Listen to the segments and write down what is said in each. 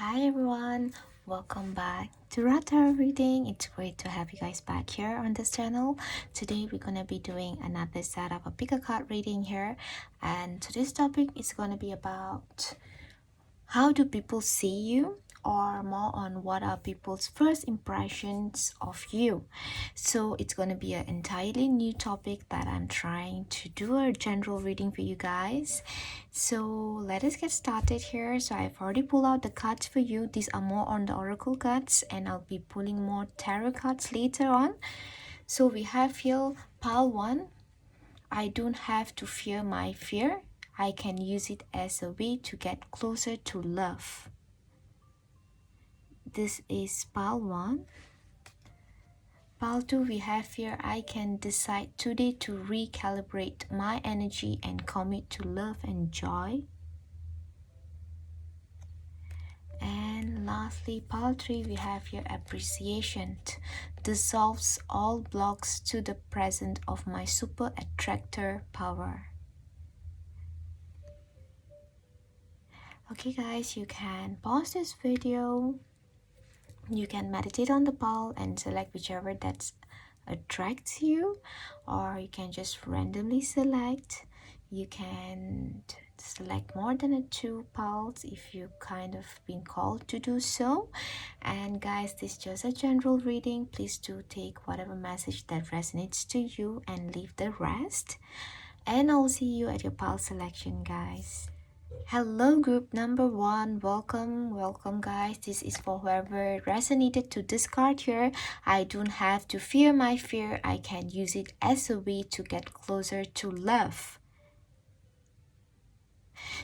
Hi everyone, welcome back to Rata Reading. It's great to have you guys back here on this channel. Today we're gonna be doing another set of a pick a card reading here, and today's topic is gonna be about how do people see you, or more on what are people's first impressions of you. So it's going to be an entirely new topic that I'm trying to do a general reading for you guys. So let us get started here. So I've already pulled out the cards for you. These are more on the oracle cards, and I'll be pulling more tarot cards later on. So we have here pile 1. I don't have to fear my fear. I can use it as a way to get closer to love. This is pile 1. Pile 2, we have here, I can decide today to recalibrate my energy and commit to love and joy. And lastly, pile 3, we have here, appreciation dissolves all blocks to the present of my super attractor power. Okay guys, you can pause this video. You can meditate on the pile and select whichever that attracts you, or you can just randomly select. You can select more than 2 piles if you kind of been called to do so. And guys, this is just a general reading. Please do take whatever message that resonates to you and leave the rest. And I'll see you at your pile selection, guys. Hello group number 1, welcome guys. This is for whoever resonated to this card here. I don't have to fear my fear. I can use it as a way to get closer to love.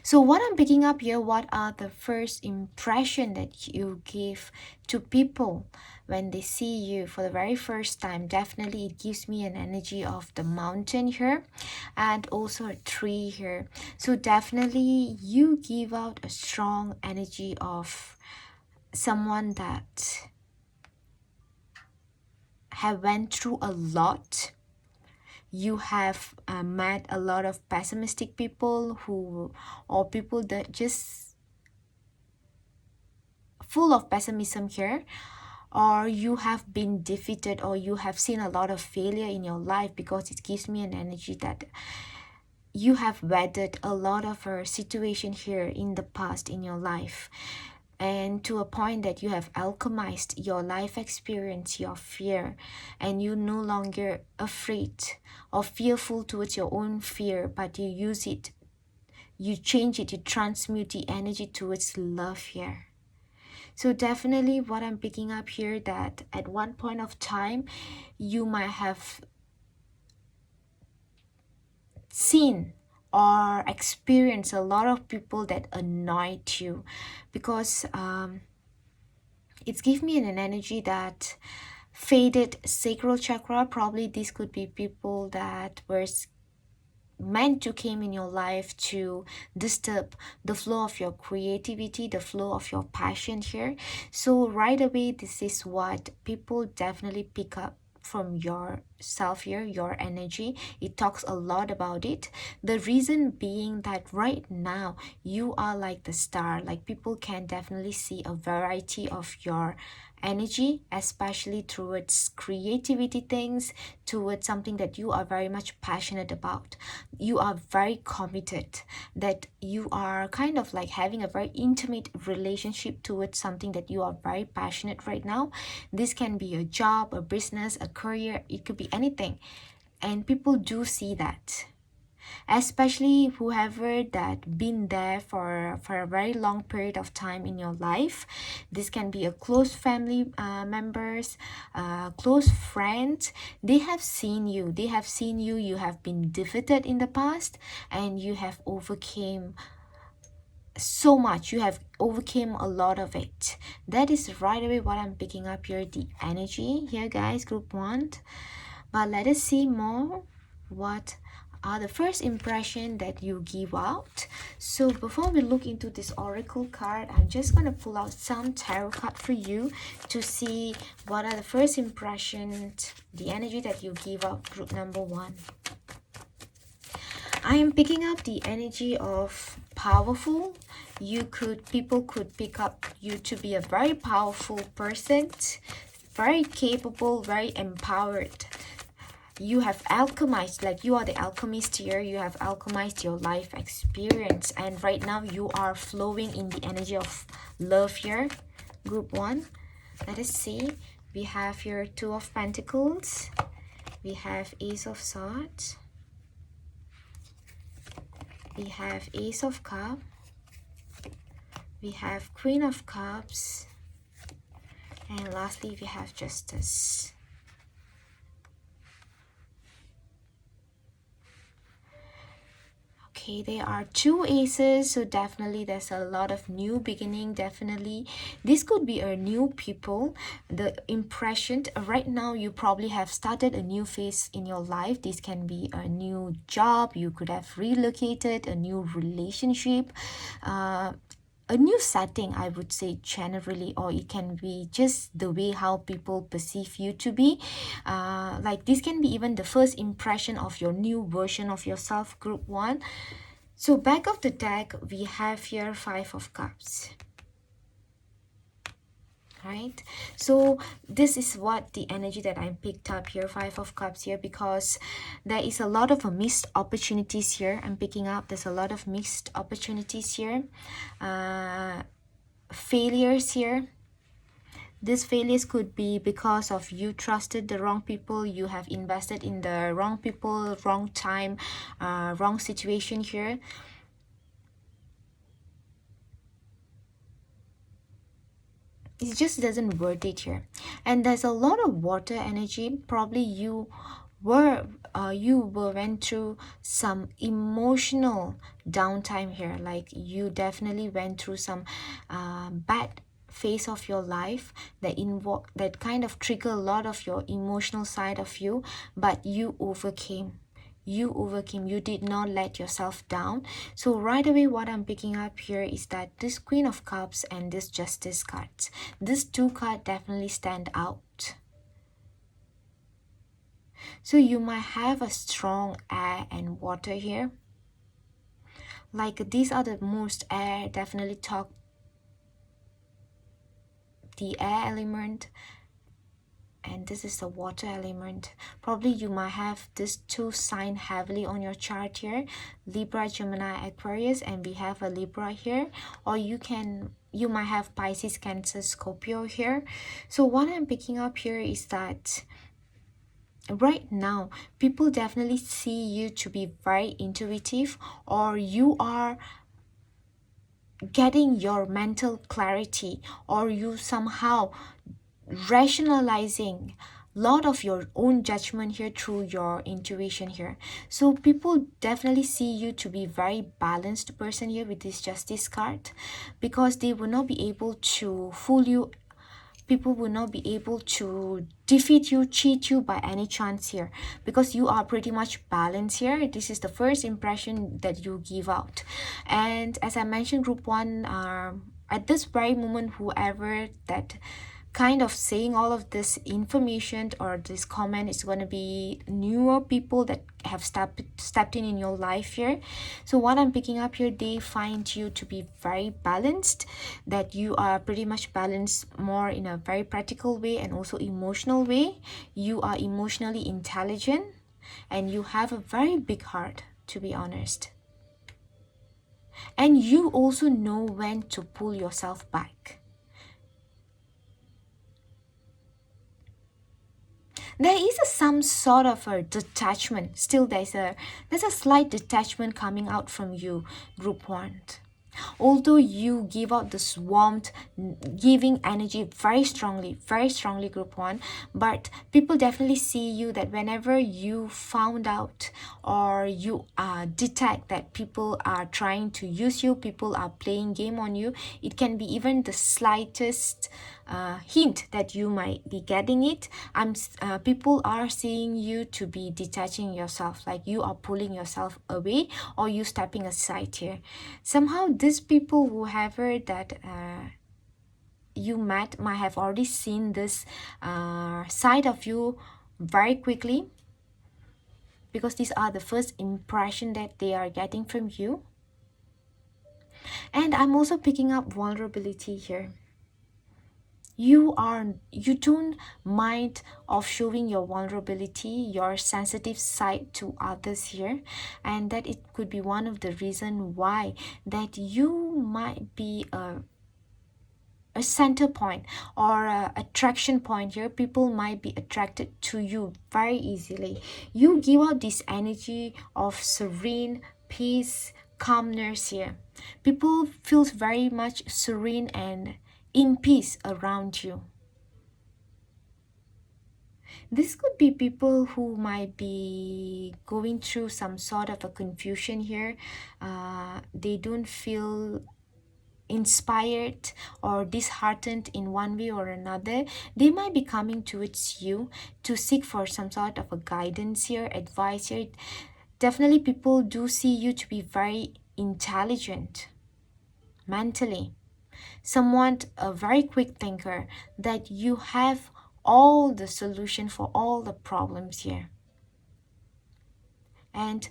So what I'm picking up here, what are the first impression that you give to people when they see you for the very first time? Definitely it gives me an energy of the mountain here and also a tree here. So definitely you give out a strong energy of someone that have went through a lot. You have met a lot of pessimistic people or people that just full of pessimism here, or you have been defeated, or you have seen a lot of failure in your life, because it gives me an energy that you have weathered a lot of situation here in the past in your life, and to a point that you have alchemized your life experience, your fear, and you're no longer afraid or fearful towards your own fear, but you use it, you change it, you transmute the energy towards love here. So definitely what I'm picking up here, that at one point of time you might have seen or experienced a lot of people that annoyed you, because it's give me an energy that faded sacral chakra. Probably this could be people that were meant to came in your life to disturb the flow of your creativity, the flow of your passion here. So right away, this is what people definitely pick up from yourself here, your energy. It talks a lot about it. The reason being that right now you are like the star. Like, people can definitely see a variety of your energy, especially towards creativity things, towards something that you are very much passionate about. You are very committed, that you are kind of like having a very intimate relationship towards something that you are very passionate right now. This can be a job, a business, a career, it could be anything, and people do see that, especially whoever that been there for a very long period of time in your life. This can be a close family members, close friends. They have seen you, you have been defeated in the past, and you have overcame so much, you have overcame a lot of it. That is right away what I'm picking up here, the energy here, guys, group 1. But let us see more what are the first impression that you give out. So before we look into this oracle card, I'm just going to pull out some tarot card for you to see what are the first impressions, the energy that you give out, group number 1. I am picking up the energy of powerful, people could pick up you to be a very powerful person, very capable, very empowered. You have alchemized, like you are the alchemist here. You have alchemized your life experience, and right now you are flowing in the energy of love here. Group 1, let us see. We have here Two of Pentacles, we have Ace of Swords, we have Ace of Cups, we have Queen of Cups, and lastly we have Justice. Okay, there are two aces, so definitely there's a lot of new beginning. Definitely this could be a new people. The impression right now, you probably have started a new phase in your life. This can be a new job, you could have relocated, a new relationship, a new setting, I would say, generally, or it can be just the way how people perceive you to be. Like this can be even the first impression of your new version of yourself, Group 1. So back of the deck, we have here Five of Cups. Right, so this is what the energy that I picked up here, Five of Cups here, because there is a lot of missed opportunities here. I'm picking up there's a lot of missed opportunities here, failures here. These failures could be because of you trusted the wrong people, you have invested in the wrong people, wrong time, wrong situation here. It just doesn't worth it here. And there's a lot of water energy. Probably you went through some emotional downtime here. Like you definitely went through some bad phase of your life that kind of trigger a lot of your emotional side of you, but you overcame. You did not let yourself down. So right away what I'm picking up here is that this Queen of Cups and this Justice cards, these two cards definitely stand out. So you might have a strong air and water here. Like these are the most air, definitely talk the air element, and this is the water element. Probably you might have this two sign heavily on your chart here, Libra, Gemini, Aquarius, and we have a Libra here, or you might have Pisces, Cancer, Scorpio here. So what I'm picking up here is that right now people definitely see you to be very intuitive, or you are getting your mental clarity, or you somehow rationalizing lot of your own judgment here through your intuition here. So people definitely see you to be very balanced person here with this Justice card, because they will not be able to fool you. People will not be able to defeat you, cheat you by any chance here, because you are pretty much balanced here. This is the first impression that you give out. And as I mentioned, Group 1, at this very moment, whoever that kind of saying all of this information or this comment is going to be newer people that have stepped in your life here. So what I'm picking up here, they find you to be very balanced, that you are pretty much balanced more in a very practical way and also emotional way. You are emotionally intelligent and you have a very big heart, to be honest. And you also know when to pull yourself back. There is some sort of a detachment. Still, there's a slight detachment coming out from you, Group 1. Although you give out this warmth, giving energy very strongly, Group 1, but people definitely see you that whenever you found out or you detect that people are trying to use you, people are playing game on you, it can be even the slightest hint that you might be getting it. People are seeing you to be detaching yourself, like you are pulling yourself away or you stepping aside here. Somehow these people, whoever that you met, might have already seen this side of you very quickly, because these are the first impression that they are getting from you. And I'm also picking up vulnerability here. You don't mind of showing your vulnerability, your sensitive side to others here, and that it could be one of the reason why that you might be a center point or a attraction point here. People might be attracted to you very easily. You give out this energy of serene peace, calmness here. People feels very much serene and in peace around you. This could be people who might be going through some sort of a confusion here. They don't feel inspired or disheartened in one way or another. They might be coming towards you to seek for some sort of a guidance here, advice here. Definitely people do see you to be very intelligent mentally, someone a very quick thinker, that you have all the solution for all the problems here. And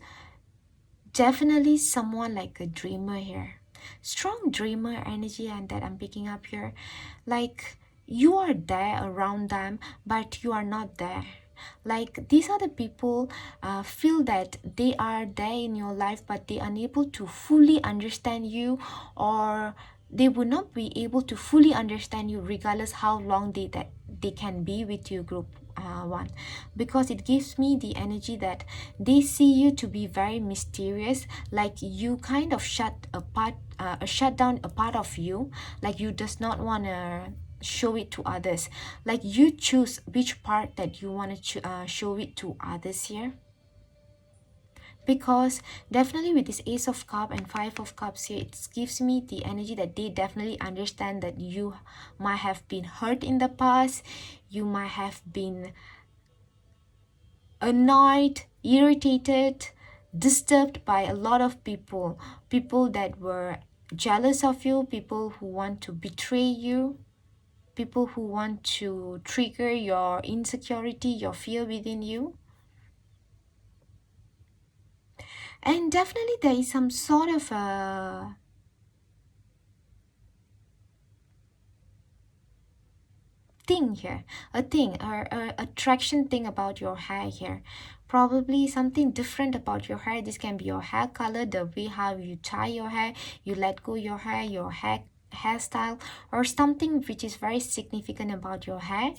definitely someone like a dreamer here, strong dreamer energy, and that I'm picking up here. Like you are there around them but you are not there. Like these are the people feel that they are there in your life but they are unable to fully understand you, or they would not be able to fully understand you regardless how long they can be with you, group one, because it gives me the energy that they see you to be very mysterious. Like you kind of shut down a part of you, like you does not want to show it to others. Like you choose which part that you want to show it to others here. Because definitely with this Ace of Cups and Five of Cups here, it gives me the energy that they definitely understand that you might have been hurt in the past, you might have been annoyed, irritated, disturbed by a lot of people that were jealous of you, people who want to betray you, people who want to trigger your insecurity, your fear within you. And definitely there is some sort of a thing here, a thing or a attraction thing about your hair here. Probably something different about your hair. This can be your hair color, the way how you tie your hair, you let go your hairstyle, or something which is very significant about your hair.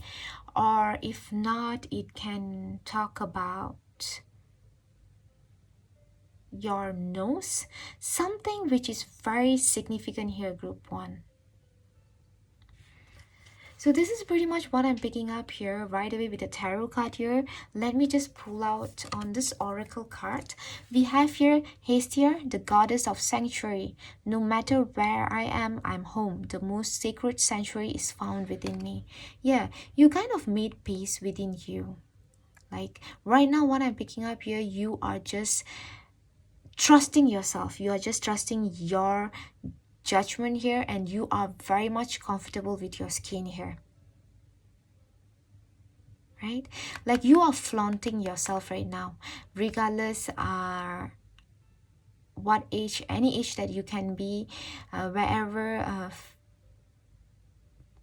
Or if not, it can talk about your nose, something which is very significant here, group one. So this is pretty much what I'm picking up here right away with the tarot card here. Let me just pull out on this oracle card. We have here Hestia, the goddess of sanctuary. No matter where I am, I'm home. The most sacred sanctuary is found within me. Yeah, you kind of made peace within you. Like right now, what I'm picking up here, you are just trusting yourself. You are just trusting your judgment here, and you are very much comfortable with your skin here, right? Like you are flaunting yourself right now, regardless what age, any age that you can be, wherever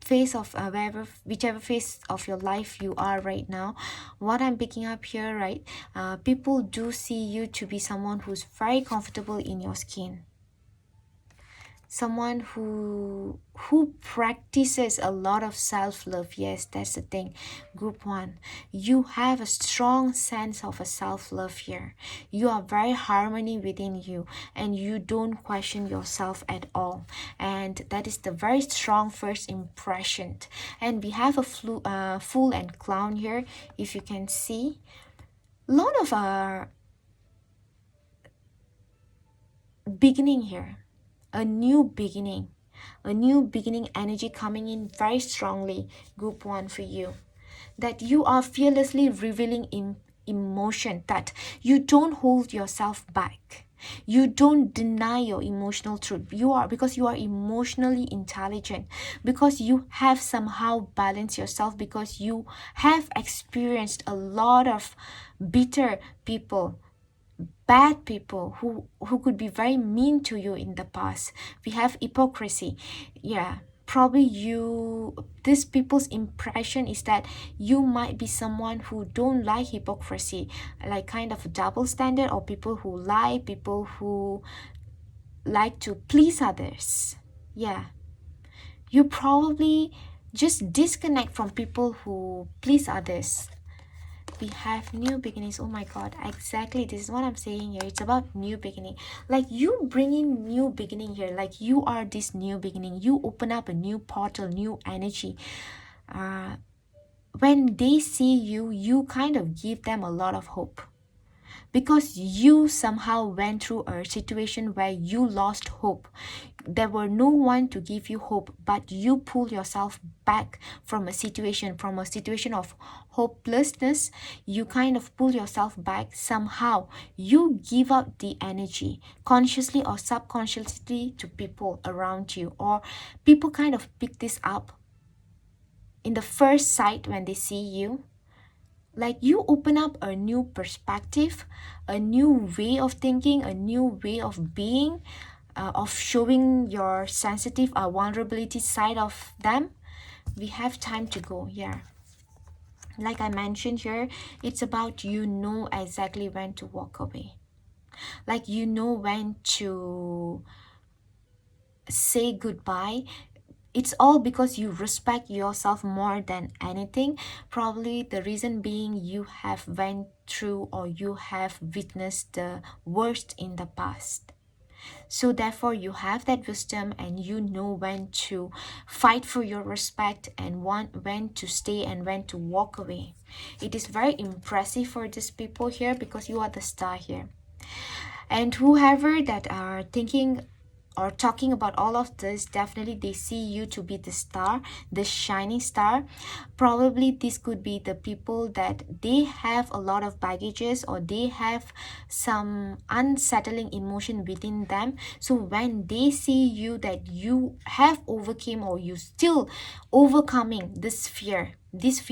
phase of wherever, whichever phase of your life you are right now. What I'm picking up here, right, people do see you to be someone who's very comfortable in your skin, someone who practices a lot of self-love. Yes, that's the thing, group one. You have a strong sense of a self-love here. You are very harmony within you, and you don't question yourself at all, and that is the very strong first impression. And we have a fool and clown here. If you can see, a lot of beginning here, a new beginning energy coming in very strongly, group one, for you. That you are fearlessly revealing in emotion, that you don't hold yourself back, you don't deny your emotional truth. You are, because you are emotionally intelligent, because you have somehow balanced yourself, because you have experienced a lot of bitter people, bad people who could be very mean to you in the past. We have hypocrisy. Yeah, probably these people's impression is that you might be someone who don't like hypocrisy, like kind of a double standard, or people who lie, people who like to please others. Yeah, you probably just disconnect from people who please others. We have new beginnings. Oh my god, exactly, this is what I'm saying here. It's about new beginning. Like you bring in new beginning here, like you are this new beginning. You open up a new portal, new energy. When they see you, you kind of give them a lot of hope, because you somehow went through a situation where you lost hope. There were no one to give you hope, but you pull yourself back from a situation of hopelessness. You kind of pull yourself back. Somehow you give up the energy, consciously or subconsciously, to people around you, or people kind of pick this up in the first sight when they see you. Like you open up a new perspective, a new way of thinking, a new way of being, of showing your sensitive or vulnerability side of them. We have time to go. Yeah, like I mentioned here, it's about you know exactly when to walk away. Like you know when to say goodbye. It's all because you respect yourself more than anything. Probably the reason being you have went through or you have witnessed the worst in the past. So therefore you have that wisdom, and you know when to fight for your respect, and when to stay and when to walk away. It is very impressive for these people here, because you are the star here. And whoever that are thinking or talking about all of this, definitely they see you to be the star, the shining star. Probably this could be the people that they have a lot of baggages, or they have some unsettling emotion within them. So when they see you that you have overcame, or you still overcoming this fear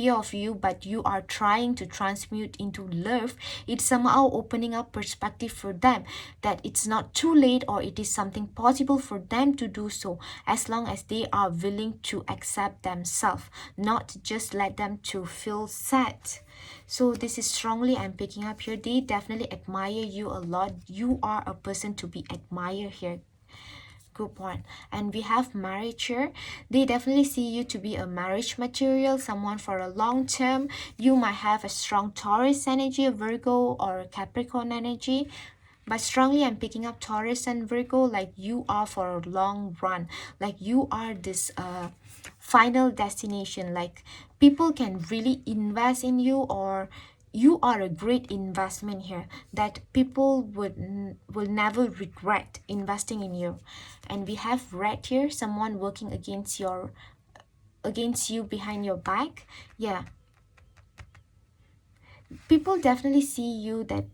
of you, but you are trying to transmute into love, it's somehow opening up perspective for them, that it's not too late, or it is something possible for them to do so, as long as they are willing to accept themselves, not just let them to feel sad. So this is strongly I'm picking up here. They definitely admire you a lot. You are a person to be admired here. Good point. And we have marriage here. They definitely see you to be a marriage material, someone for a long term. You might have a strong Taurus energy, a Virgo, or a Capricorn energy. But strongly I'm picking up Taurus and Virgo, like you are for a long run. Like you are this final destination. Like people can really invest in you, or you are a great investment here that people will never regret investing in you. And we have red here, someone working against you behind your back. Yeah, people definitely see you that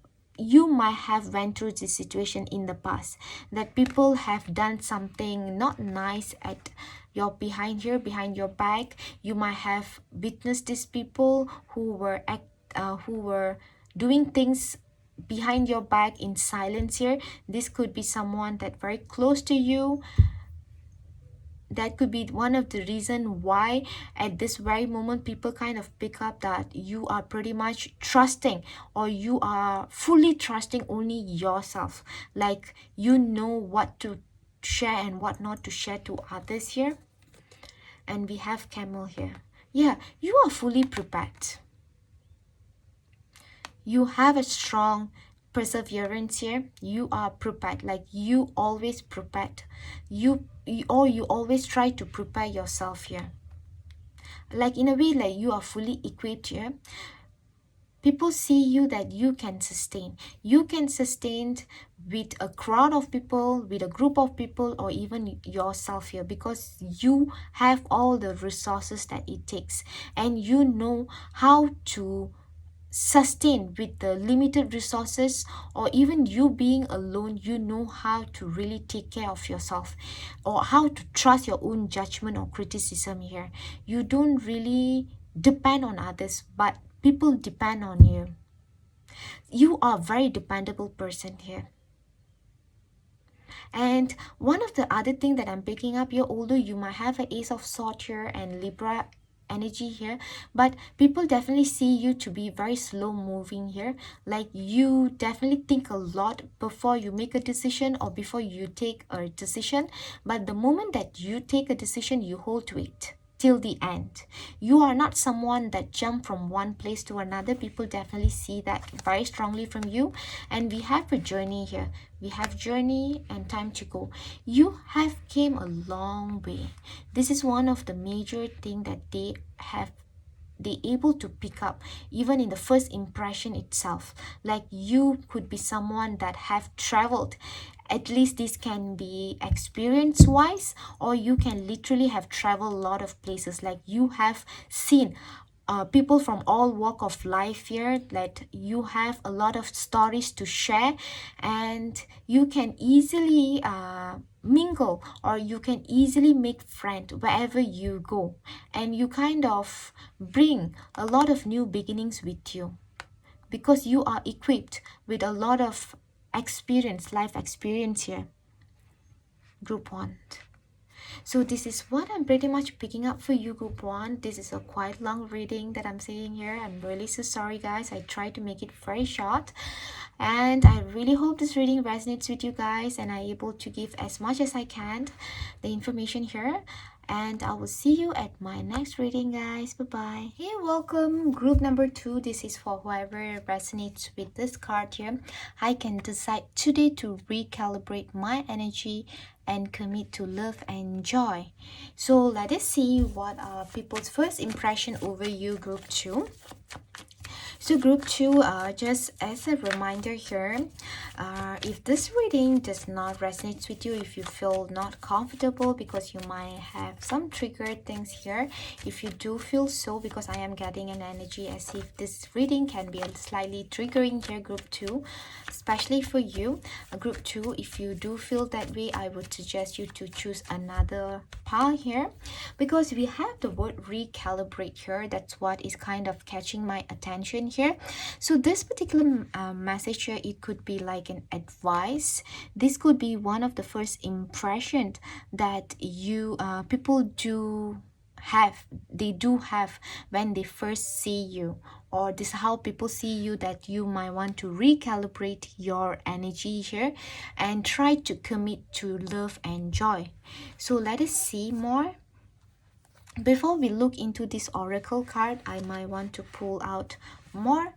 you might have went through this situation in the past, that people have done something not nice at your behind your back. You might have witnessed these people who were doing things behind your back in silence here. This could be someone that very close to you. That could be one of the reason why at this very moment people kind of pick up that you are pretty much trusting, or you are fully trusting only yourself. Like you know what to share and what not to share to others here. And we have camel here. Yeah, you are fully prepared. You have a strong perseverance here. You are prepared, like you always prepared. You always try to prepare yourself here, like in a way, like you are fully equipped here. People see you that you can sustain with a crowd of people, with a group of people, or even yourself here, because you have all the resources that it takes, and you know how to sustain with the limited resources. Or even you being alone, you know how to really take care of yourself, or how to trust your own judgment or criticism here. You don't really depend on others, but people depend on you. You are a very dependable person here. And one of the other thing that I'm picking up here, although you might have an Ace of Swords here and Libra energy here, but people definitely see you to be very slow moving here. Like you definitely think a lot before you make a decision or before you take a decision, but the moment that you take a decision, you hold to it till the end. You are not someone that jump from one place to another. People definitely see that very strongly from you. And we have a journey here. We have journey and time to go. You have came a long way. This is one of the major thing that they able to pick up even in the first impression itself. Like you could be someone that have traveled, at least this can be experience wise, or you can literally have traveled a lot of places. Like you have seen people from all walk of life here, that you have a lot of stories to share, and you can easily mingle, or you can easily make friends wherever you go, and you kind of bring a lot of new beginnings with you because you are equipped with a lot of experience, life experience here. Group 1. So this is what I'm pretty much picking up for you, group 1. This is a quite long reading that I'm saying here. I'm really so sorry, guys. I tried to make it very short, and I really hope this reading resonates with you guys and I'm able to give as much as I can the information here. And I will see you at my next reading, guys. Bye bye. Hey, welcome group number 2. This is for whoever resonates with this card here. I can decide today to recalibrate my energy and commit to love and joy. So let us see what are people's first impression over you, group 2. So group 2, just as a reminder here, if this reading does not resonate with you, if you feel not comfortable because you might have some triggered things here, if you do feel so, because I am getting an energy as if this reading can be slightly triggering here, group 2, especially for you. Group 2, if you do feel that way, I would suggest you to choose another pile here, because we have the word recalibrate here. That's what is kind of catching my attention here. So this particular message here, it could be like an advice. This could be one of the first impressions that you people do have when they first see you, or this is how people see you, that you might want to recalibrate your energy here and try to commit to love and joy. So let us see more. Before we look into this oracle card, I might want to pull out more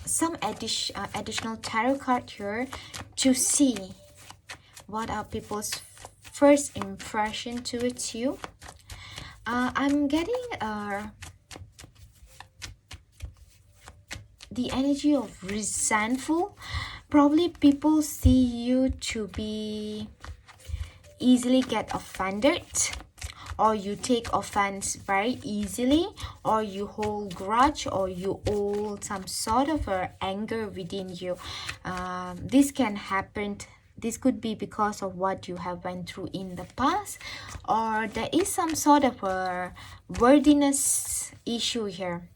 some additional tarot card here to see what are people's first impression towards you. I'm getting the energy of resentful. Probably people see you to be easily get offended, or you take offense very easily, or you hold grudge, or you hold some sort of anger within you. This can happen. This could be because of what you have went through in the past, or there is some sort of a worthiness issue here.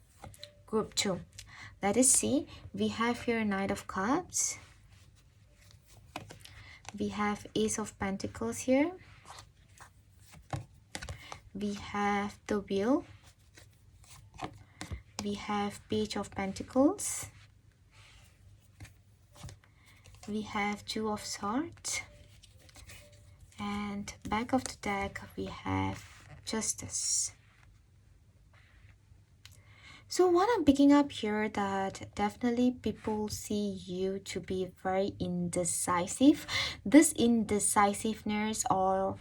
Group 2. Let us see. We have here Knight of Cups. We have Ace of Pentacles here. We have the Wheel. We have Page of Pentacles. We have Two of Swords. And back of the deck, we have Justice. So what I'm picking up here, that definitely people see you to be very indecisive. This indecisiveness or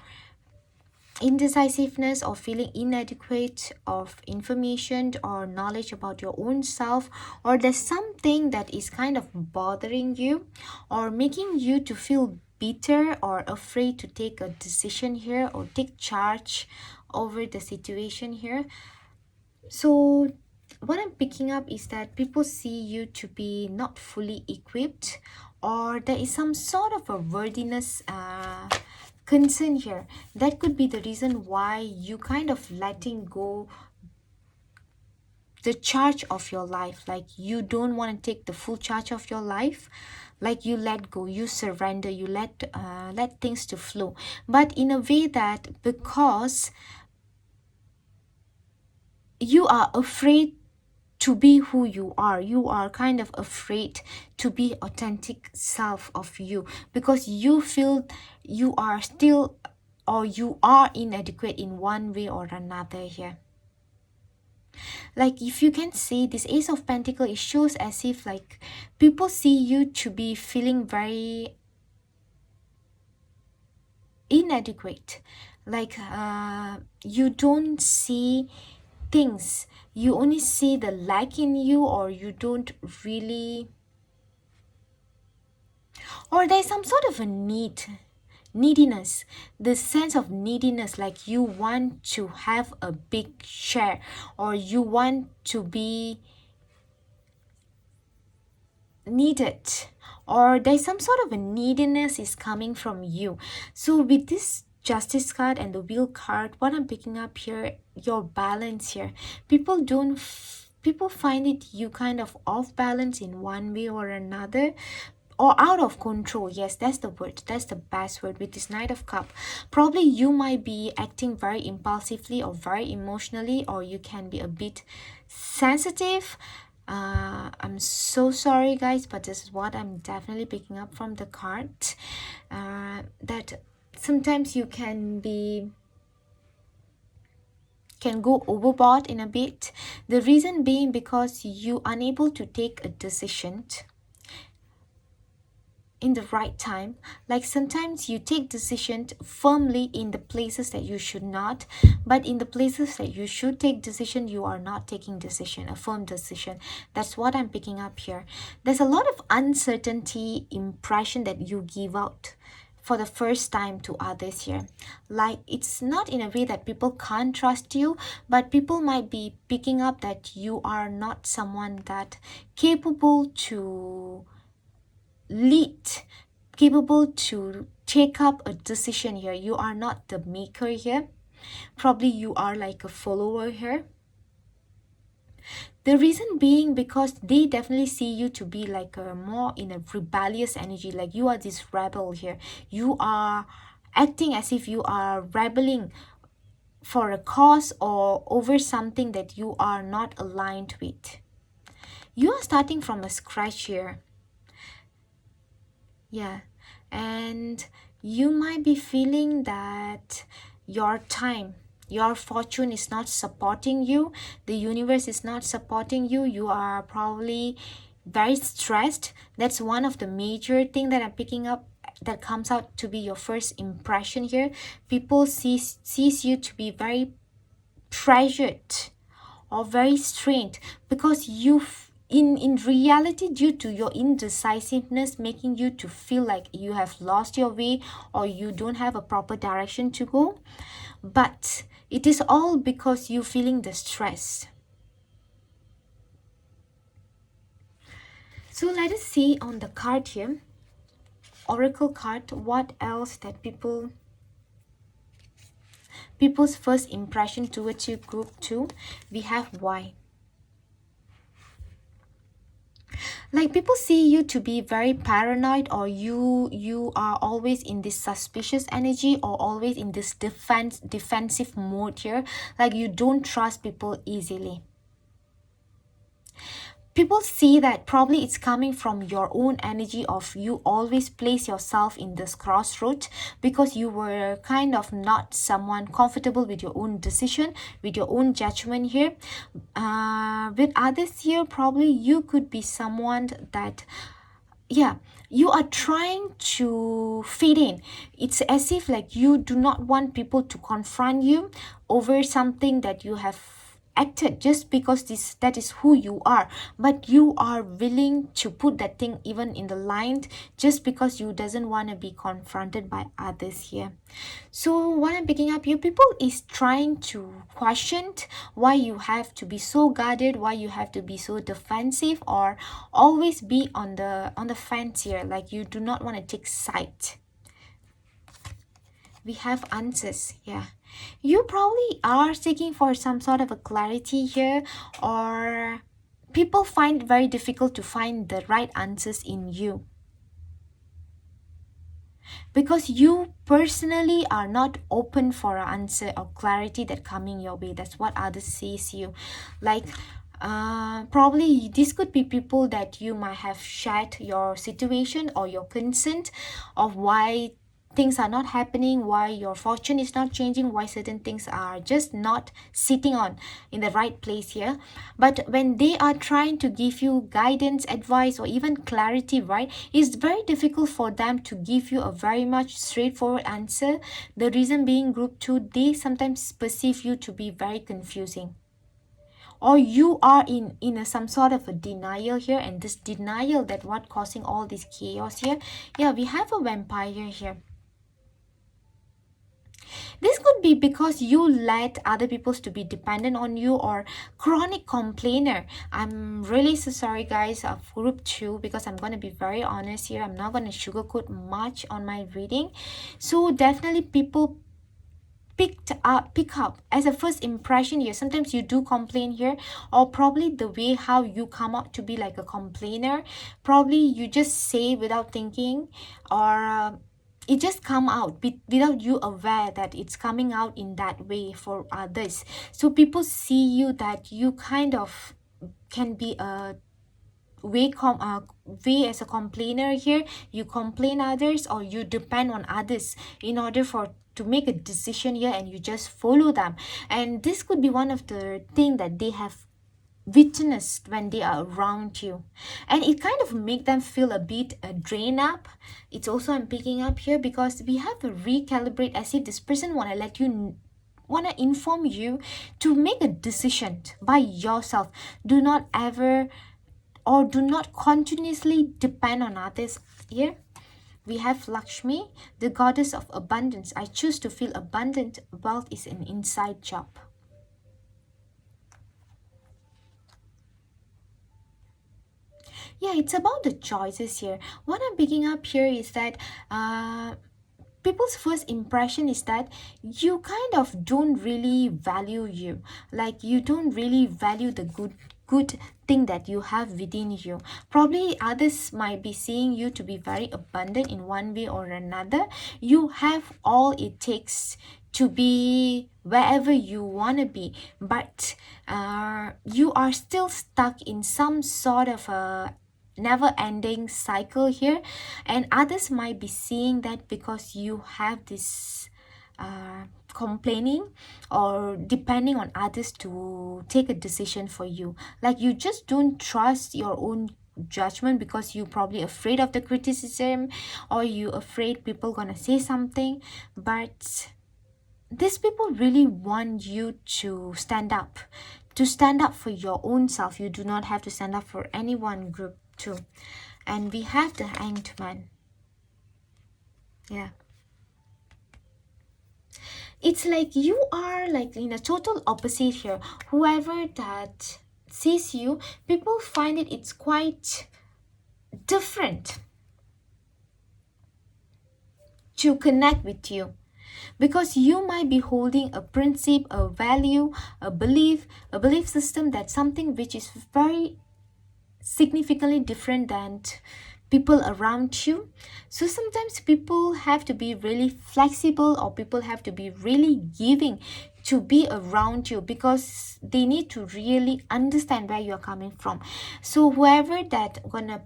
feeling inadequate of information or knowledge about your own self, or there's something that is kind of bothering you or making you to feel bitter or afraid to take a decision here or take charge over the situation here. So what I'm picking up is that people see you to be not fully equipped, or there is some sort of a worthiness concern here. That could be the reason why you kind of letting go the charge of your life. Like you don't want to take the full charge of your life, like you let go, you surrender, you let things to flow, but in a way that because you are afraid to be who you are kind of afraid to be authentic self of you, because you feel you are still, or you are inadequate in one way or another here. Like if you can see this Ace of Pentacles, it shows as if like people see you to be feeling very inadequate, like you don't see things, you only see the lack in you, or you don't really, or there's some sort of a neediness, the sense of neediness, like you want to have a big share, or you want to be needed, or there's some sort of a neediness is coming from you. So with this Justice card and the Wheel card, what I'm picking up here, your balance here, people don't people find it you kind of off balance in one way or another, or out of control. Yes, that's the word, that's the best word. With this Knight of Cup, probably you might be acting very impulsively or very emotionally, or you can be a bit sensitive. I'm so sorry guys, but this is what I'm definitely picking up from the card, that sometimes you can go overboard in a bit. The reason being because you unable to take a decision in the right time. Like sometimes you take decisions firmly in the places that you should not, but in the places that you should take decision, you are not taking decision, a firm decision. That's what I'm picking up here. There's a lot of uncertainty impression that you give out for the first time to others here. Like it's not in a way that people can't trust you, but people might be picking up that you are not someone that capable to lead, capable to take up a decision here. You are not the maker here. Probably you are like a follower here. The reason being because they definitely see you to be like a more in a rebellious energy, like you are this rebel here. You are acting as if you are rebelling for a cause or over something that you are not aligned with. You are starting from a scratch here. Yeah, and you might be feeling that your time, your fortune is not supporting you, the universe is not supporting you, you are probably very stressed. That's one of the major thing that I'm picking up, that comes out to be your first impression here. People sees you to be very pressured or very strained, because you in reality, due to your indecisiveness, making you to feel like you have lost your way or you don't have a proper direction to go. But it is all because you feeling the stress. So let us see on the card here, Oracle card, what else that people's first impression towards you. Group 2, we have why. Like people see you to be very paranoid, or you are always in this suspicious energy, or always in this defensive mode here. Like you don't trust people easily. People see that probably it's coming from your own energy of you always place yourself in this crossroads, because you were kind of not someone comfortable with your own decision, with your own judgment here. With others here, probably you could be someone that, yeah, you are trying to fit in. It's as if like you do not want people to confront you over something that you have acted, just because that is who you are, but you are willing to put that thing even in the line, just because you doesn't want to be confronted by others here. So what I'm picking up here, people is trying to question why you have to be so guarded, why you have to be so defensive, or always be on the fence here, like you do not want to take side. We have answers, yeah. You probably are seeking for some sort of a clarity here, or people find it very difficult to find the right answers in you because you personally are not open for an answer or clarity that coming your way. That's what others sees you like. Probably this could be people that you might have shared your situation or your concern of why things are not happening, why your fortune is not changing, why certain things are just not sitting on in the right place here. But when they are trying to give you guidance, advice, or even clarity, right, it's very difficult for them to give you a very much straightforward answer. The reason being, group 2, they sometimes perceive you to be very confusing, or you are in some sort of a denial here, and this denial that what causing all this chaos here. Yeah, we have a vampire here. This could be because you let other people to be dependent on you, or chronic complainer. I'm really so sorry guys of group 2, because I'm going to be very honest here. I'm not going to sugarcoat much on my reading. So definitely people pick up as a first impression here. Sometimes you do complain here, or probably the way how you come out to be like a complainer, probably you just say without thinking, or it just come out without you aware that it's coming out in that way for others. So people see you that you kind of can be a way as a complainer here. You complain others, or you depend on others in order for to make a decision here, and you just follow them. And this could be one of the thing that they have witnessed when they are around you, and it kind of make them feel a bit drain up. It's also I'm picking up here because we have to recalibrate, as if this person want to let you want to inform you to make a decision by yourself. Do not ever, or do not continuously depend on others here. We have Lakshmi, the goddess of abundance. I choose to feel abundant. Wealth is an inside job. Yeah, it's about the choices here. What I'm picking up here is that people's first impression is that you kind of don't really value you, like you don't really value the good thing that you have within you. Probably others might be seeing you to be very abundant in one way or another. You have all it takes to be wherever you want to be, but you are still stuck in some sort of a never ending cycle here, and others might be seeing that because you have this complaining or depending on others to take a decision for you. Like you just don't trust your own judgment because you're probably afraid of the criticism, or you afraid people gonna say something. But these people really want you to stand up, for your own self. You do not have to stand up for anyone. Group 2, and we have the Hanged Man. Yeah, it's like you are like in a total opposite here. Whoever that sees you, people find it's quite different to connect with you, because you might be holding a principle, a value, a belief system, that's something which is very significantly different than people around you. So sometimes people have to be really flexible, or people have to be really giving to be around you, because they need to really understand where you're coming from. So whoever that gonna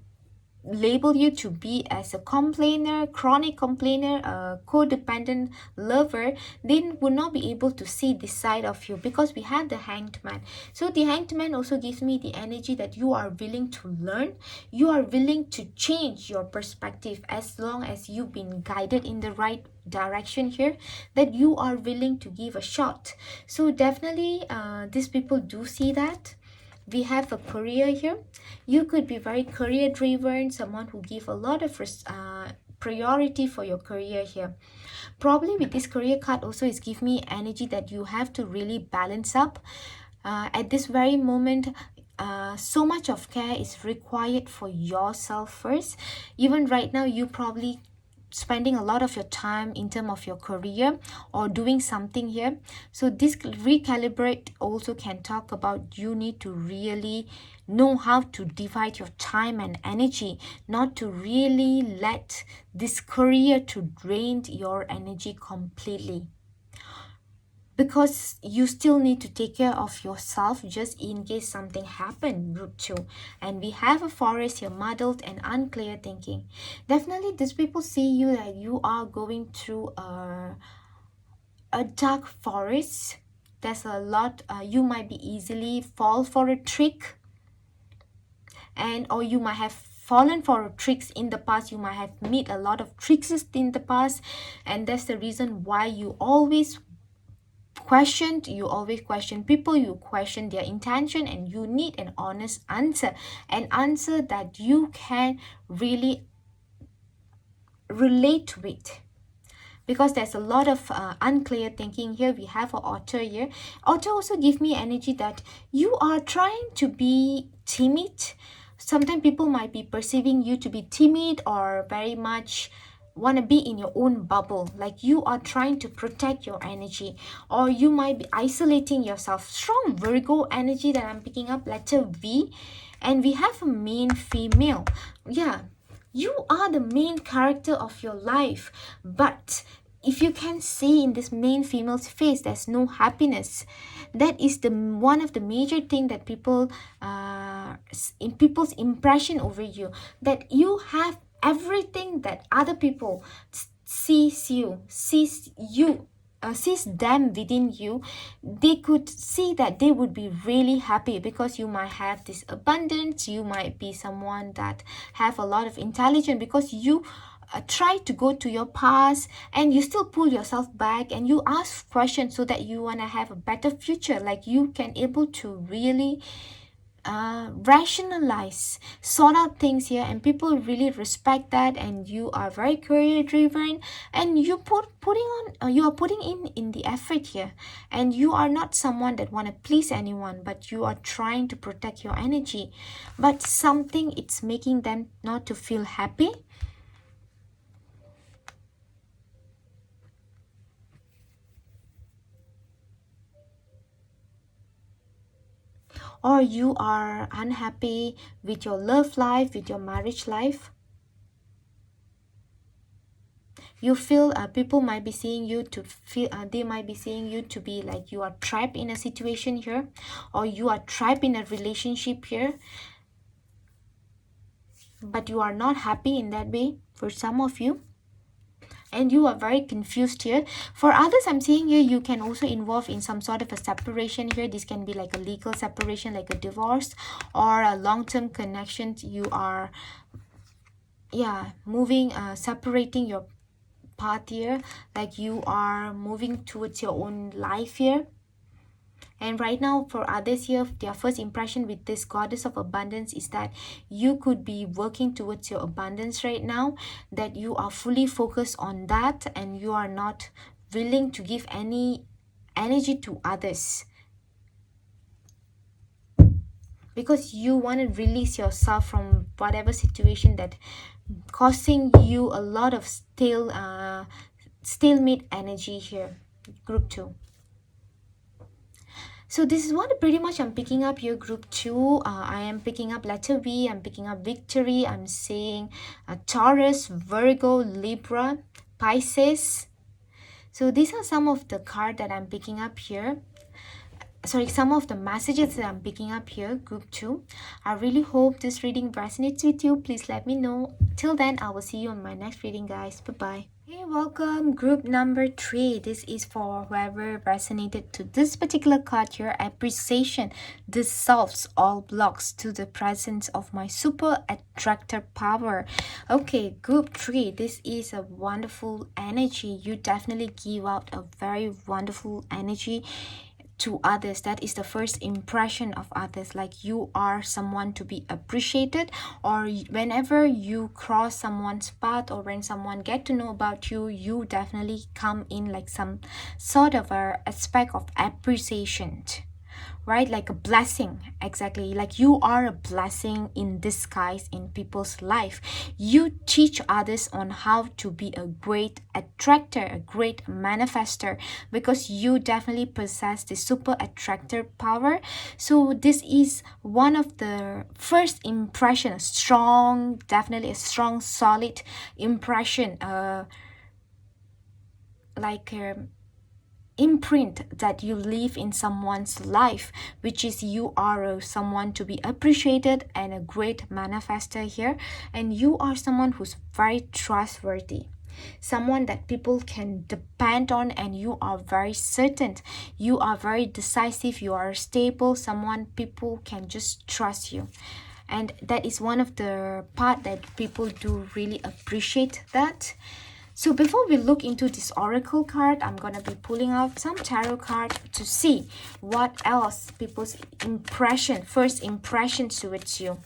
label you to be as a complainer, chronic complainer, a codependent lover, then will not be able to see this side of you, because we have the Hanged Man. So the Hanged Man also gives me the energy that you are willing to learn, you are willing to change your perspective, as long as you've been guided in the right direction here, that you are willing to give a shot. So definitely these people do see that. We have a career here. You could be very career driven, someone who give a lot of priority for your career here. Probably with this career card also is give me energy that you have to really balance up at this very moment. So much of care is required for yourself first. Even right now, you probably spending a lot of your time in terms of your career or doing something here. So this recalibrate also can talk about you need to really know how to divide your time and energy, not to really let this career to drain your energy completely, because you still need to take care of yourself just in case something happened. Group 2, and we have a forest here, muddled and unclear thinking. Definitely these people see you that you are going through a dark forest. There's a lot, you might be easily fall for a trick, and or you might have fallen for tricks in the past. You might have made a lot of tricks in the past, and that's the reason why you always question people, you question their intention, and you need an honest answer, an answer that you can really relate to it, because there's a lot of unclear thinking here. We have an author here. Author also give me energy that you are trying to be timid. Sometimes people might be perceiving you to be timid or very much want to be in your own bubble, like you are trying to protect your energy, or you might be isolating yourself. Strong Virgo energy that I'm picking up, letter V, and we have a main female. Yeah, you are the main character of your life, but if you can see in this main female's face there's no happiness, that is the one of the major thing that people in people's impression over you, that you have everything that other people sees you, sees them within you. They could see that they would be really happy because you might have this abundance. You might be someone that have a lot of intelligence, because you try to go to your past and you still pull yourself back and you ask questions so that you want to have a better future, like you can able to really rationalize, sort out things here, and people really respect that. And you are very career driven, and you you are putting in the effort here, and you are not someone that want to please anyone, but you are trying to protect your energy. But something it's making them not to feel happy. Or you are unhappy with your love life, with your marriage life. You feel people might be seeing you to feel they might be seeing you to be like you are trapped in a situation here, or you are trapped in a relationship here, but you are not happy in that way for some of you, and you are very confused here. For others, I'm seeing here you can also involve in some sort of a separation here. This can be like a legal separation, like a divorce, or a long-term connection. You are moving, separating your path here, like you are moving towards your own life here. And right now, for others here, their first impression with this goddess of abundance is that you could be working towards your abundance right now, that you are fully focused on that, and you are not willing to give any energy to others, because you want to release yourself from whatever situation that causing you a lot of stalemate energy here. Group 2. So this is what pretty much I'm picking up here. Group 2, I am picking up letter V, I'm picking up victory, I'm saying Taurus, Virgo, Libra, Pisces. So these are some of the cards that I'm picking up here. Sorry, some of the messages that I'm picking up here, group 2. I really hope this reading resonates with you. Please let me know. Till then, I will see you on my next reading, guys. Bye-bye. Hey, welcome, group number 3. This is for whoever resonated to this particular card here. Appreciation dissolves all blocks to the presence of my super attractor power. Okay, group 3, this is a wonderful energy. You definitely give out a very wonderful energy to others. That is the first impression of others, like you are someone to be appreciated, or whenever you cross someone's path or when someone get to know about you, you definitely come in like some sort of a aspect of appreciation, right? Like a blessing. Exactly, like you are a blessing in disguise in people's life. You teach others on how to be a great attractor, a great manifester, because you definitely possess the super attractor power. So this is one of the first impression, a strong, definitely a strong solid impression, like imprint that you leave in someone's life, which is you are someone to be appreciated and a great manifester here. And you are someone who's very trustworthy, someone that people can depend on, and you are very certain, you are very decisive, you are stable, someone people can just trust you. And that is one of the part that people do really appreciate that. So before we look into this oracle card, I'm gonna be pulling out some tarot card to see what else people's impression, first impression towards you.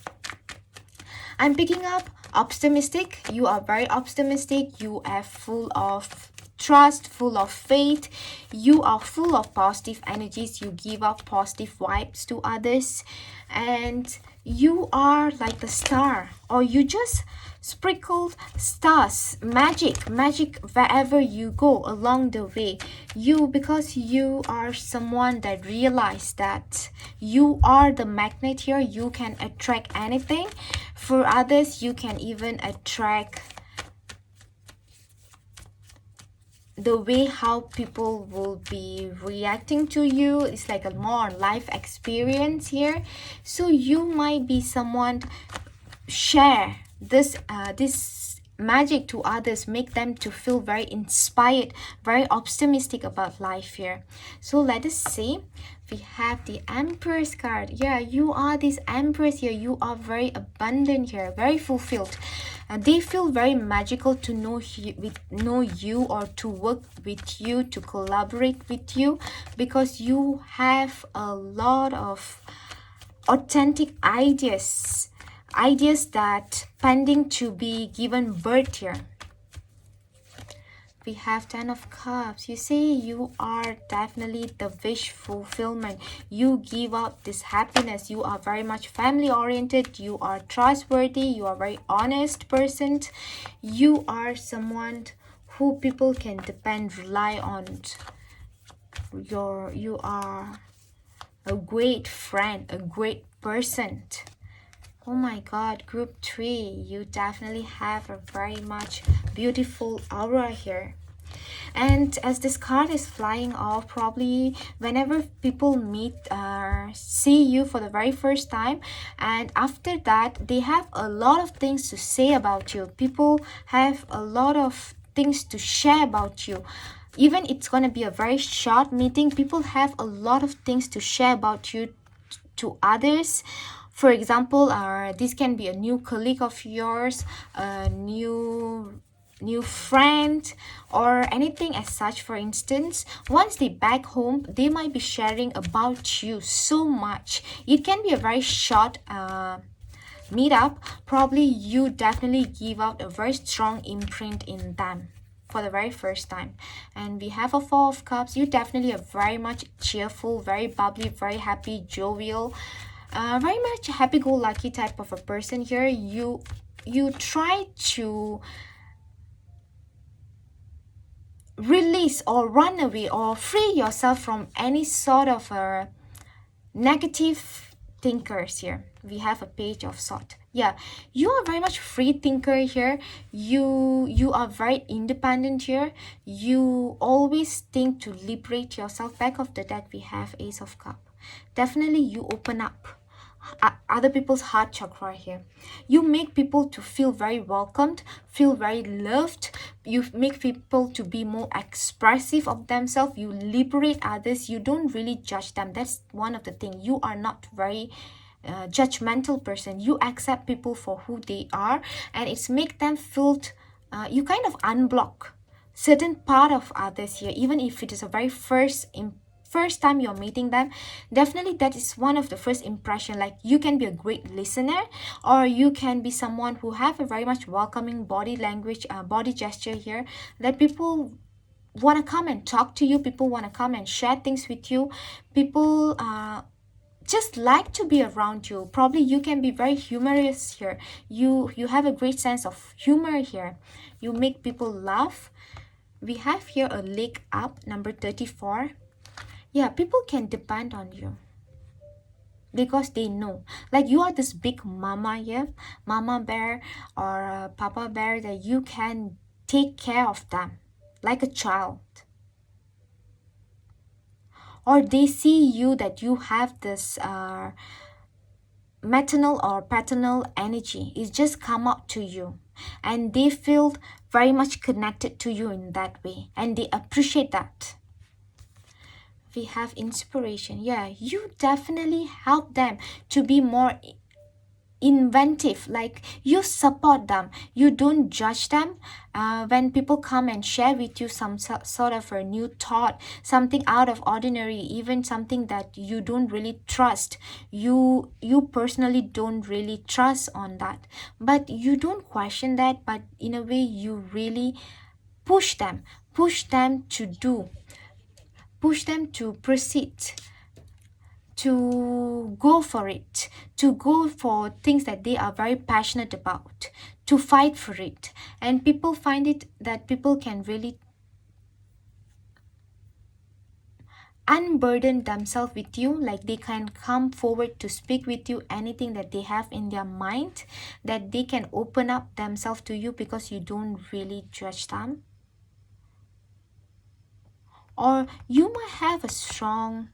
I'm picking up optimistic. You are very optimistic. You are full of trust, full of faith. You are full of positive energies. You give out positive vibes to others. And you are like the star, or you just sprinkled stars, magic wherever you go along the way. You, because you are someone that realize that you are the magnet here, you can attract anything. For others, you can even attract the way how people will be reacting to you. It's like a more life experience here. So you might be someone share this magic to others, make them to feel very inspired, very optimistic about life here. So let us see. We have the Empress card. Yeah, you are this Empress here. You are very abundant here, very fulfilled. And they feel very magical to know you, or to work with you, to collaborate with you, because you have a lot of authentic ideas that pending to be given birth here. We have 10 of Cups. You see, you are definitely the wish fulfillment. You give out this happiness. You are very much family oriented. You are trustworthy. You are very honest person. You are someone who people can depend, rely on. You are a great friend, a great person. Oh my god, group 3, you definitely have a very much beautiful aura here. And as this card is flying off, probably whenever people meet see you for the very first time, and after that they have a lot of things to say about you. People have a lot of things to share about you. Even it's going to be a very short meeting, people have a lot of things to share about you to others. For example, this can be a new colleague of yours, a new friend, or anything as such. For instance, once they back home, they might be sharing about you so much. It can be a very short meetup. Probably you definitely give out a very strong imprint in them for the very first time. And we have a 4 of Cups. You definitely are very much cheerful, very bubbly, very happy, jovial, very much happy-go-lucky type of a person here. You try to release or run away or free yourself from any sort of negative thinkers here. We have a Page of Swords. Yeah, you are very much free thinker here. You are very independent here. You always think to liberate yourself. Back of the deck we have Ace of Cups. Definitely you open up other people's heart chakra here. You make people to feel very welcomed, feel very loved. You make people to be more expressive of themselves. You liberate others. You don't really judge them. That's one of the things. You are not very judgmental person. You accept people for who they are, and it's make them feel you kind of unblock certain part of others here, even if it is a very first time you're meeting them. Definitely that is one of the first impression. Like, you can be a great listener, or you can be someone who have a very much welcoming body language, body gesture here, that people want to come and talk to you, people want to come and share things with you. People just like to be around you. Probably you can be very humorous here. You have a great sense of humor here. You make people laugh. We have here a leg up, number 34. Yeah, people can depend on you because they know, like, you are this big mama here, mama bear or papa bear, that you can take care of them like a child. Or they see you that you have this maternal or paternal energy. It's just come out to you, and they feel very much connected to you in that way, and they appreciate that. We have inspiration. Yeah, you definitely help them to be more inventive. Like, you support them, you don't judge them. When people come and share with you some sort of a new thought, something out of ordinary, even something that you don't really trust, you personally don't really trust on that, but you don't question that, but in a way you really push them to do, push them to proceed, to go for it, to go for things that they are very passionate about, to fight for it. And people find it that people can really unburden themselves with you, like they can come forward to speak with you anything that they have in their mind, that they can open up themselves to you because you don't really judge them. Or you might have a strong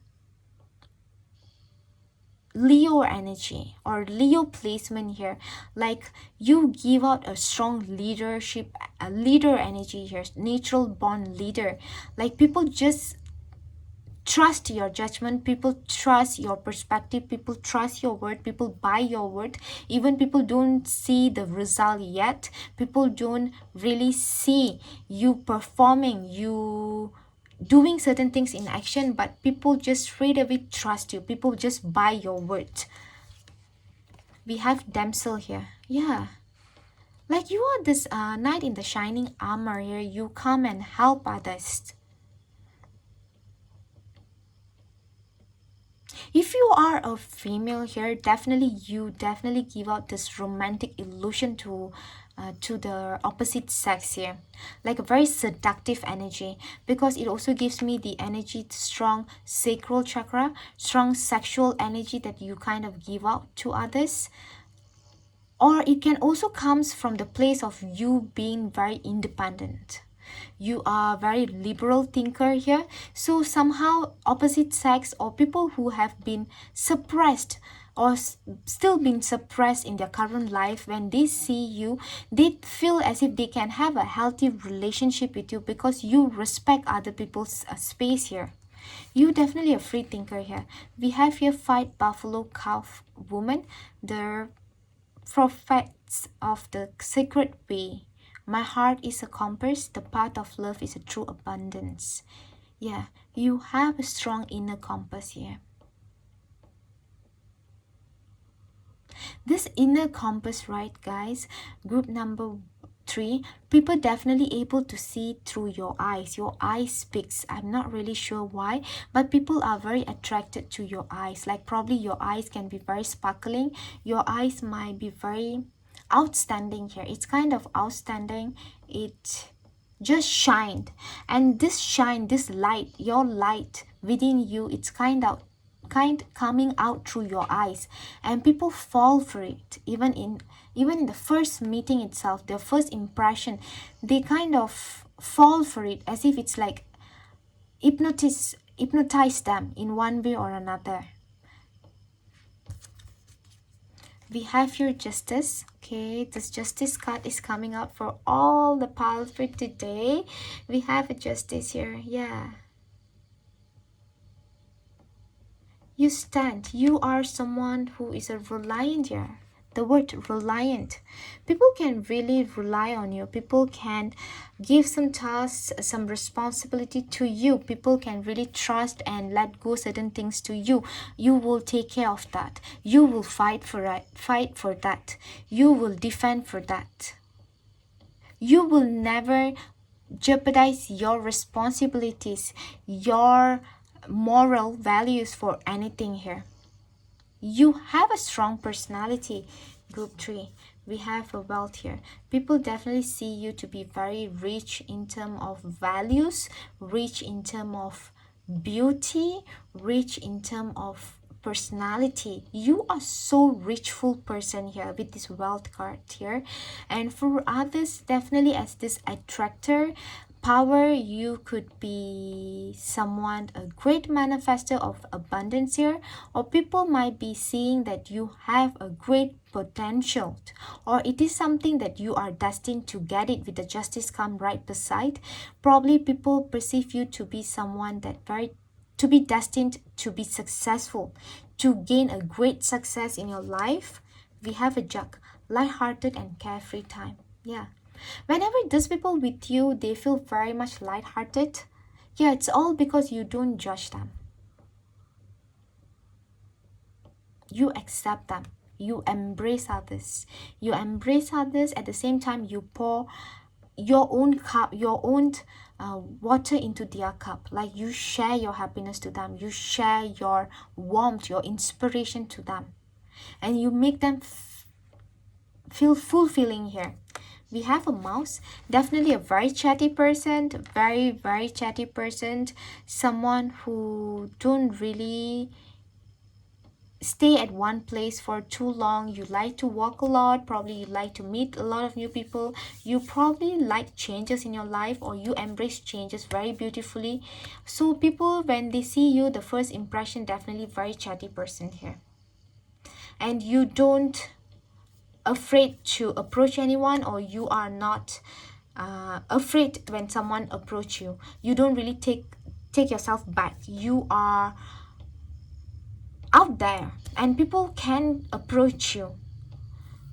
Leo energy or Leo placement here, like you give out a strong leadership, a leader energy here, natural born leader. Like, people just trust your judgment, people trust your perspective, people trust your word, people buy your word. Even people don't see the result yet, people don't really see you performing, you doing certain things in action, but people just straight away trust you, people just buy your word. We have damsel here. Yeah, like you are this knight in the shining armor here, you come and help others. If you are a female here, definitely you definitely give out this romantic illusion to the opposite sex here, like a very seductive energy, because it also gives me the energy, strong sacral chakra, strong sexual energy that you kind of give out to others. Or it can also comes from the place of you being very independent, you are very liberal thinker here. So somehow opposite sex or people who have been suppressed or still been suppressed in their current life, when they see you, they feel as if they can have a healthy relationship with you because you respect other people's space here. You definitely a free thinker here. We have here fight buffalo calf woman, the prophets of the sacred way. My heart is a compass, the path of love is a true abundance. Yeah, you have a strong inner compass here. This inner compass, right, guys? Group number 3, people definitely able to see through your eyes. Your eyes speaks. I'm not really sure why, but people are very attracted to your eyes. Like, probably your eyes can be very sparkling. Your eyes might be very outstanding here. It's kind of outstanding. It just shined, and this shine, this light, your light within you, it's kind coming out through your eyes, and people fall for it. Even in the first meeting itself, their first impression, they kind of fall for it as if it's like hypnotize them in one way or another. We have your justice. Okay, this justice card is coming out for all the piles for today. We have a justice here. Yeah, you stand, you are someone who is a reliant here. The word reliant, people can really rely on you, people can give some tasks, some responsibility to you, people can really trust and let go certain things to you. You will take care of that, you will fight for that, you will defend for that. You will never jeopardize your responsibilities, your moral values for anything here. You have a strong personality, group 3. We have a wealth here. People definitely see you to be very rich in terms of values, rich in terms of beauty, rich in terms of personality. You are so richful person here with this wealth card here. And for others, definitely as this attractor power, you could be someone, a great manifester of abundance here, or people might be seeing that you have a great potential, or it is something that you are destined to get it with the justice come right beside. Probably people perceive you to be someone that very, to be destined to be successful, to gain a great success in your life. We have a jug, light-hearted and carefree time. Yeah, whenever these people with you, they feel very much light-hearted. Yeah, it's all because you don't judge them. You accept them. You embrace others. You embrace others, at the same time you pour your own cup, your own water into their cup. Like you share your happiness to them. You share your warmth, your inspiration to them. And you make them feel fulfilling here. We have a mouse, definitely a very chatty person, very chatty person, someone who don't really stay at one place for too long. You like to walk a lot, probably you like to meet a lot of new people. You probably like changes in your life, or you embrace changes very beautifully. So people, when they see you, the first impression, definitely very chatty person here. And you don't afraid to approach anyone, or you are not afraid when someone approach you. You don't really take yourself back. You are out there and people can approach you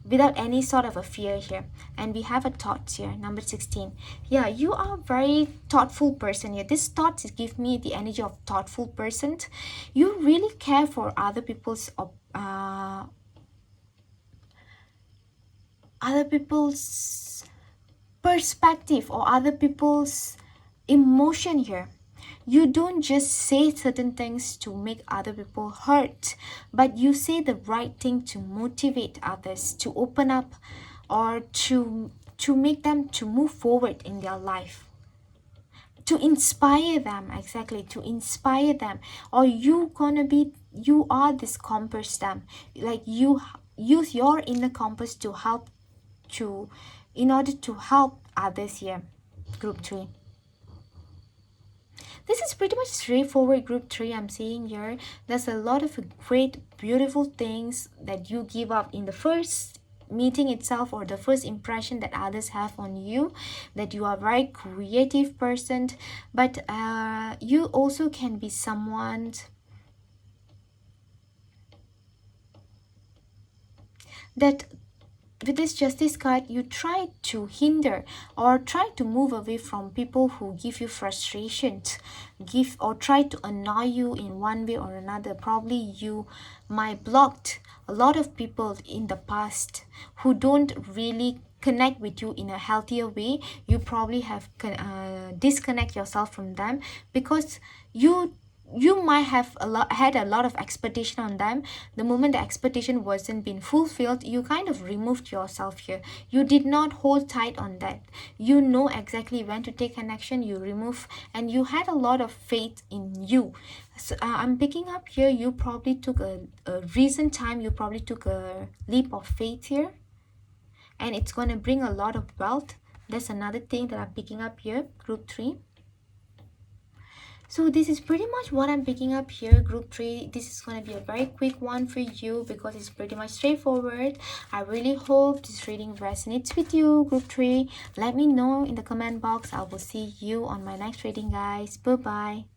without any sort of a fear here. And we have a thoughts here, number 16. Yeah, you are a very thoughtful person here. This thoughts give me the energy of thoughtful person. You really care for other people's perspective or other people's emotion here. You don't just say certain things to make other people hurt, but you say the right thing to motivate others, to open up, or to make them to move forward in their life, to inspire them. Exactly, to inspire them. Or you are this compass them, like you use your inner compass to help, to in order to help others here, group 3. This is pretty much straightforward, group 3. I'm seeing here there's a lot of great beautiful things that you give up in the first meeting itself, or the first impression that others have on you, that you are a very creative person. But you also can be someone that, with this justice card, you try to hinder or try to move away from people who give you frustrations, give or try to annoy you in one way or another. Probably you might blocked a lot of people in the past who don't really connect with you in a healthier way. You probably have disconnect yourself from them because you might have had a lot of expectation on them. The moment the expectation wasn't being fulfilled, you kind of removed yourself here. You did not hold tight on that. You know exactly when to take an action. You remove, and you had a lot of faith in you. So I'm picking up here, you probably took a recent time, you probably took a leap of faith here, and it's going to bring a lot of wealth. That's another thing that I'm picking up here, group 3. So this is pretty much what I'm picking up here, group 3. This is going to be a very quick one for you because it's pretty much straightforward. I really hope this reading resonates with you, group 3. Let me know in the comment box. I will see you on my next reading, guys. Bye bye.